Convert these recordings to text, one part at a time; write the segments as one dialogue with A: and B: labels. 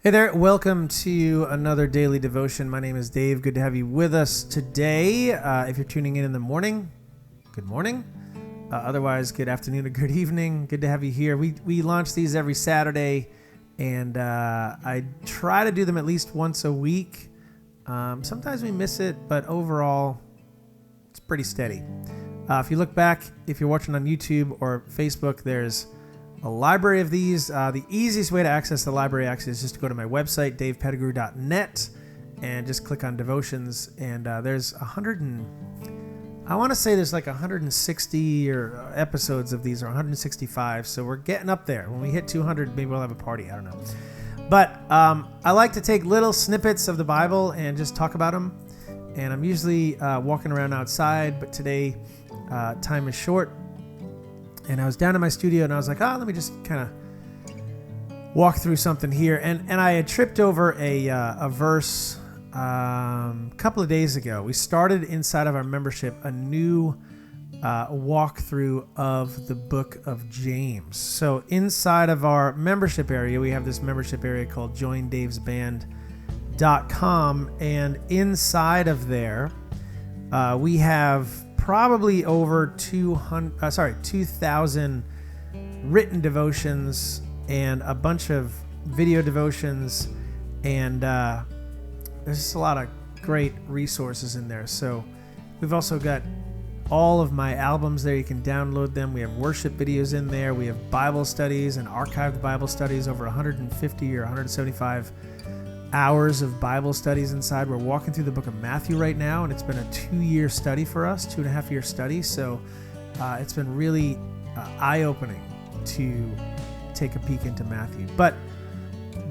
A: Hey there, welcome to another daily devotion. My name is Dave. Good to have you with us today. If you're tuning in the morning, good morning. Otherwise, good afternoon or good evening. Good to have you here. We launch these every Saturday, and I try to do them at least once a week. Sometimes we miss it, but overall, it's pretty steady. If you look back, if you're watching on YouTube or Facebook, there's a library of these. The easiest way to access the library actually is just to go to my website, davepettigrew.net, and just click on devotions. And there's I want to say there's like 160 or episodes of these, or 165. So we're getting up there. When we hit 200, maybe we'll have a party. I don't know. But I like to take little snippets of the Bible and just talk about them. And I'm usually walking around outside, but today time is short. And I was down in my studio and I was like, let me just kind of walk through something here. And I had tripped over a verse a couple of days ago. We started inside of our membership a new walkthrough of the book of James. So inside of our membership area, we have this membership area called joindavesband.com. And inside of there, we have probably over 2,000 written devotions and a bunch of video devotions, and there's just a lot of great resources in there. So we've also got all of my albums there. You can download them. We have worship videos in there. We have Bible studies and archived Bible studies, over 150 or 175 hours of Bible studies inside. We're walking through the book of Matthew right now, and it's been a 2-year study for us, 2.5-year study. So it's been really eye-opening to take a peek into Matthew. But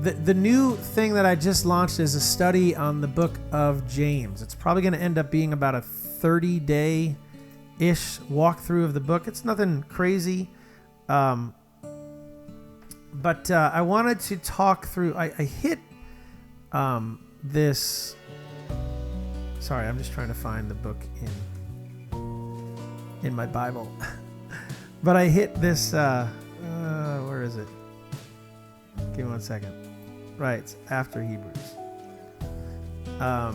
A: the new thing that I just launched is a study on the book of James. It's probably going to end up being about a 30-day-ish walkthrough of the book. It's nothing crazy. But I wanted to talk through, I hit this, sorry, I'm just trying to find the book in my Bible. But I hit this, where is it? Give me 1 second. Right, it's after Hebrews. I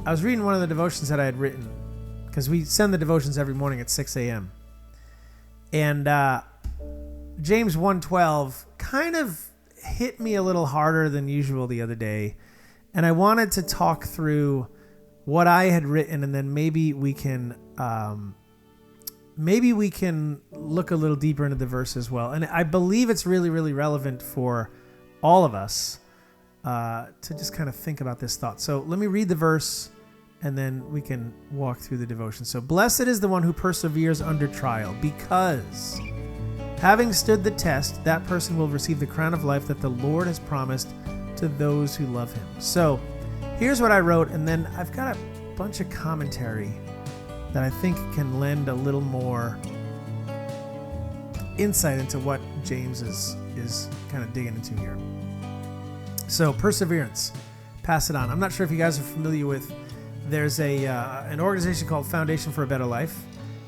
A: was reading one of the devotions that I had written, because we send the devotions every morning at 6 a.m. And James 1:12 kind of hit me a little harder than usual the other day, and I wanted to talk through what I had written, and then maybe we can look a little deeper into the verse as well. And I believe it's really, really relevant for all of us to just kind of think about this thought. So let me read the verse, and then we can walk through the devotion. So, blessed is the one who perseveres under trial, because having stood the test, that person will receive the crown of life that the Lord has promised to those who love him. So here's what I wrote, and then I've got a bunch of commentary that I think can lend a little more insight into what James is kind of digging into here. So perseverance, pass it on. I'm not sure if you guys are familiar with, there's an organization called Foundation for a Better Life,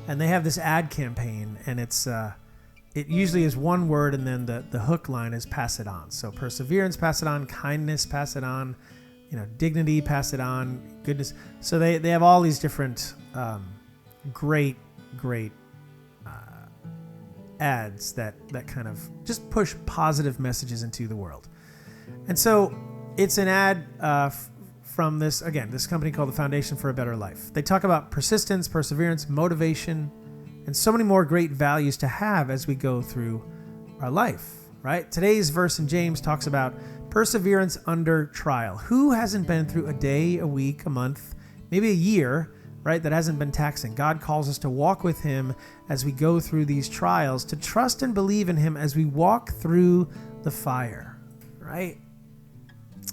A: and they have this ad campaign, and it usually is one word, and then the hook line is pass it on. So perseverance, pass it on. Kindness, pass it on. Dignity, pass it on. Goodness. So they have all these different great ads that kind of just push positive messages into the world. And so it's an ad from this company called the Foundation for a Better Life. They talk about persistence, perseverance, motivation, and so many more great values to have as we go through our life, right? Today's verse in James talks about perseverance under trial. Who hasn't been through a day, a week, a month, maybe a year, right, that hasn't been taxing? God calls us to walk with him as we go through these trials, to trust and believe in him as we walk through the fire, right?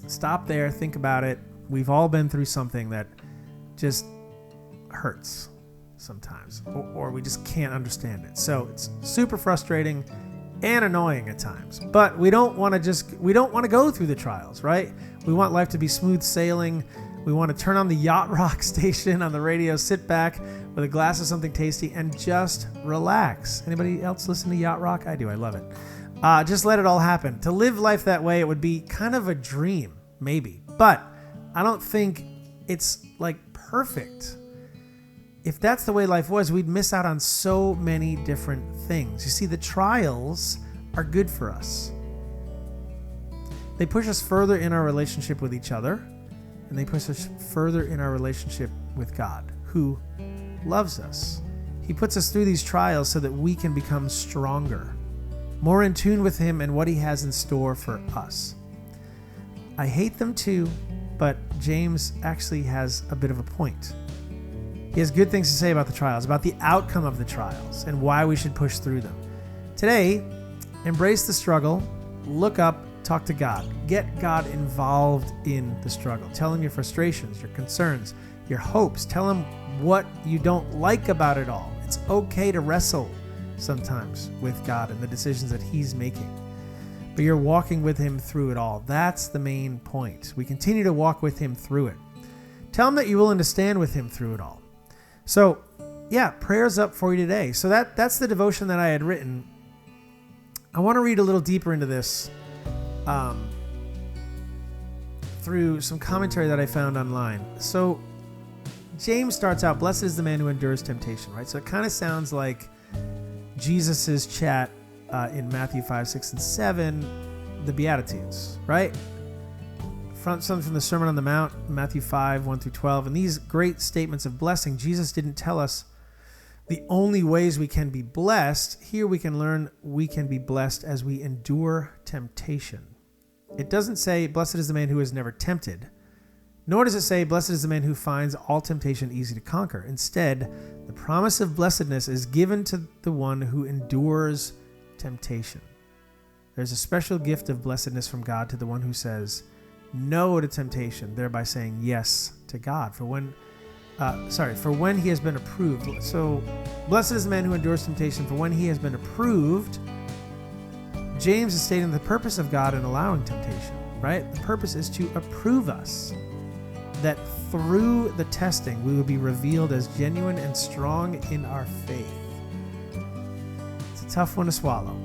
A: Stop there, think about it. We've all been through something that just hurts sometimes, or we just can't understand it. So it's super frustrating and annoying at times, but we don't want to go through the trials, right? We want life to be smooth sailing. We want to turn on the yacht rock station on the radio, sit back with a glass of something tasty, and just relax. Anybody else listen to yacht rock? I do. I love it. Just let it all happen. To live life that way, it would be kind of a dream, maybe. But I don't think it's like perfect. If that's the way life was, we'd miss out on so many different things. You see, the trials are good for us. They push us further in our relationship with each other, and they push us further in our relationship with God, who loves us. He puts us through these trials so that we can become stronger, more in tune with Him and what He has in store for us. I hate them too, but James actually has a bit of a point. He has good things to say about the trials, about the outcome of the trials, and why we should push through them. Today, embrace the struggle, look up, talk to God. Get God involved in the struggle. Tell Him your frustrations, your concerns, your hopes. Tell Him what you don't like about it all. It's okay to wrestle sometimes with God and the decisions that He's making. But you're walking with Him through it all. That's the main point. We continue to walk with Him through it. Tell Him that you're willing to stand with Him through it all. So, yeah, prayers up for you today. So that's the devotion that I had written. I want to read a little deeper into this through some commentary that I found online. So James starts out, blessed is the man who endures temptation, right? So it kind of sounds like Jesus's chat in Matthew 5, 6, and 7, the Beatitudes, right? Something from the Sermon on the Mount, Matthew 5, 1 through 12. And these great statements of blessing, Jesus didn't tell us the only ways we can be blessed. Here we can learn we can be blessed as we endure temptation. It doesn't say, blessed is the man who is never tempted, nor does it say, blessed is the man who finds all temptation easy to conquer. Instead, the promise of blessedness is given to the one who endures temptation. There's a special gift of blessedness from God to the one who says no to temptation, thereby saying yes to God. For when he has been approved. So, blessed is the man who endures temptation, for when he has been approved. James is stating the purpose of God in allowing temptation, right? The purpose is to approve us, that through the testing we will be revealed as genuine and strong in our faith. It's a tough one to swallow.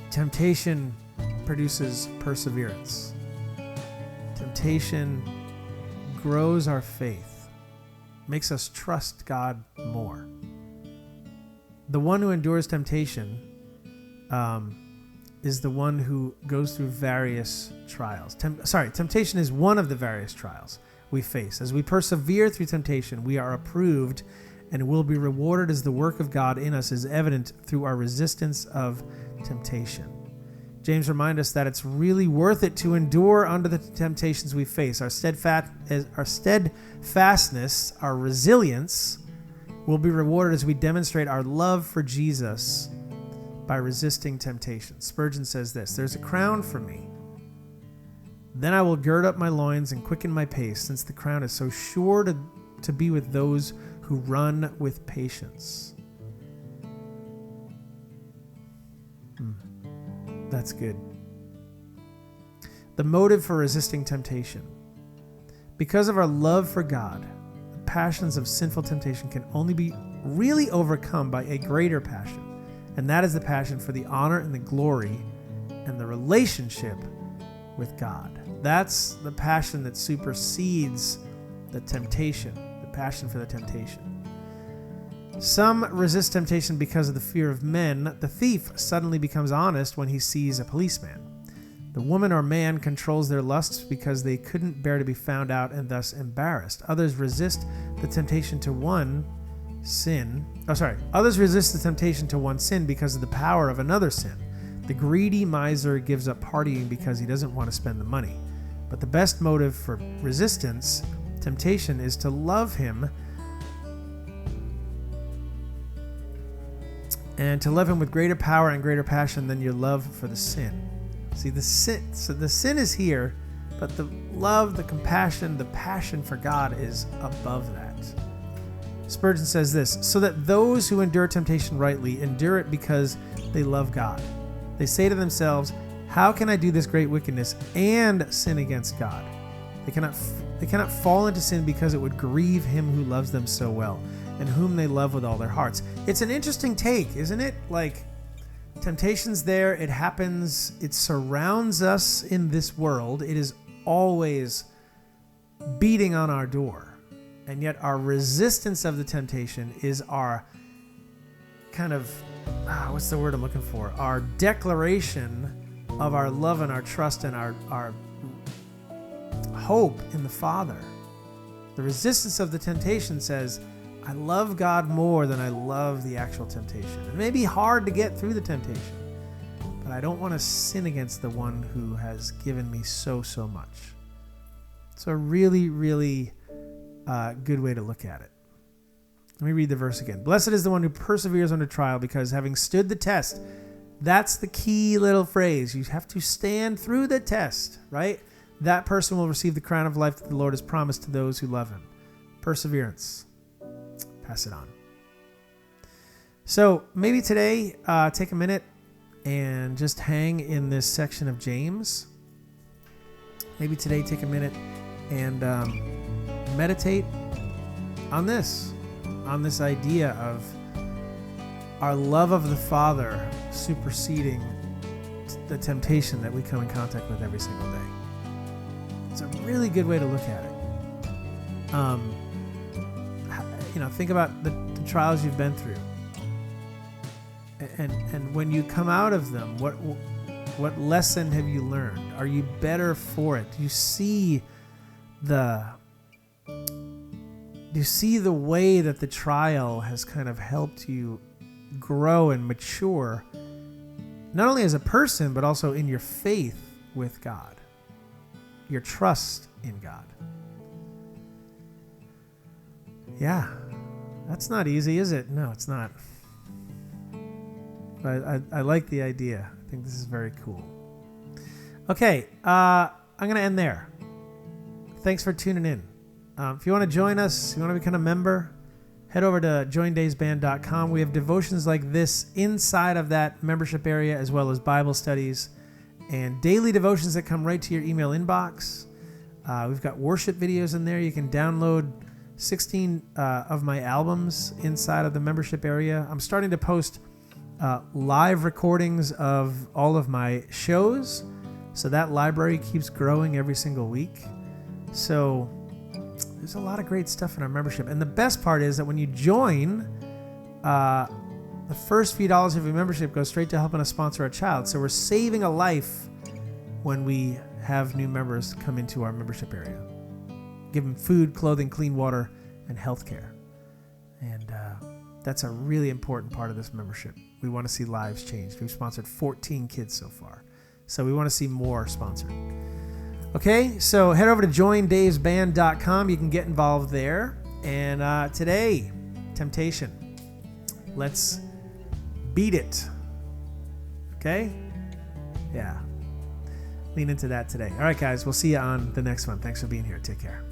A: Temptation produces perseverance. Temptation grows our faith, makes us trust God more. The one who endures temptation is the one who goes through various trials. Temptation is one of the various trials we face. As we persevere through temptation, we are approved and will be rewarded as the work of God in us is evident through our resistance of temptation. James reminds us that it's really worth it to endure under the temptations we face. Our steadfastness, our resilience will be rewarded as we demonstrate our love for Jesus by resisting temptation. Spurgeon says this, there's a crown for me. Then I will gird up my loins and quicken my pace, since the crown is so sure to be with those who run with patience. That's good. The motive for resisting temptation. Because of our love for God, the passions of sinful temptation can only be really overcome by a greater passion. And that is the passion for the honor and the glory and the relationship with God. That's the passion that supersedes the temptation, the passion for the temptation. Some resist temptation because of the fear of men. The thief suddenly becomes honest when he sees a policeman. The woman or man controls their lusts because they couldn't bear to be found out and thus embarrassed. Others resist the temptation to one sin because of the power of another sin. The greedy miser gives up partying because he doesn't want to spend the money. But the best motive for resistance, temptation, is to love him and to love him with greater power and greater passion than your love for the sin. See, the sin is here, but the love, the compassion, the passion for God is above that. Spurgeon says this, so that those who endure temptation rightly endure it because they love God. They say to themselves, how can I do this great wickedness and sin against God? They cannot fall into sin because it would grieve him who loves them so well and whom they love with all their hearts. It's an interesting take, isn't it? Like, Temptation's there. It happens. It surrounds us in this world. It is always beating on our door. And yet our resistance of the temptation is our kind of, what's the word I'm looking for? Our declaration of our love and our trust and our hope in the Father. The resistance of the temptation says, I love God more than I love the actual temptation. It may be hard to get through the temptation, but I don't want to sin against the one who has given me so much. It's a really, really good way to look at it. Let me read the verse again. Blessed is the one who perseveres under trial, because having stood the test, that's the key little phrase. You have to stand through the test, right? That person will receive the crown of life that the Lord has promised to those who love him. Perseverance. Pass it on. So maybe today, take a minute and just hang in this section of James. Maybe today, take a minute and meditate on this idea of our love of the Father superseding the temptation that we come in contact with every single day. It's a really good way to look at it. Think about the trials you've been through, and when you come out of them, what lesson have you learned? Are you better for it? Do you see the way that the trial has kind of helped you grow and mature, not only as a person, but also in your faith with God, your trust in God? Yeah, that's not easy, is it? No, it's not. But I like the idea. I think this is very cool. Okay, I'm going to end there. Thanks for tuning in. If you want to join us, you want to become a member, head over to joindaysband.com. We have devotions like this inside of that membership area, as well as Bible studies and daily devotions that come right to your email inbox. We've got worship videos in there. You can download 16 of my albums inside of the membership area. I'm starting to post live recordings of all of my shows, so that library keeps growing every single week. So there's a lot of great stuff in our membership. And the best part is that when you join, the first few dollars of your membership goes straight to helping us sponsor a child. So we're saving a life when we have new members come into our membership area. Give them food, clothing, clean water, and health care. And that's a really important part of this membership. We want to see lives changed. We've sponsored 14 kids so far, so we want to see more sponsored. Okay, so head over to joindaysband.com. You can get involved there. And today, temptation. Let's beat it. Okay? Yeah. Lean into that today. All right, guys, we'll see you on the next one. Thanks for being here. Take care.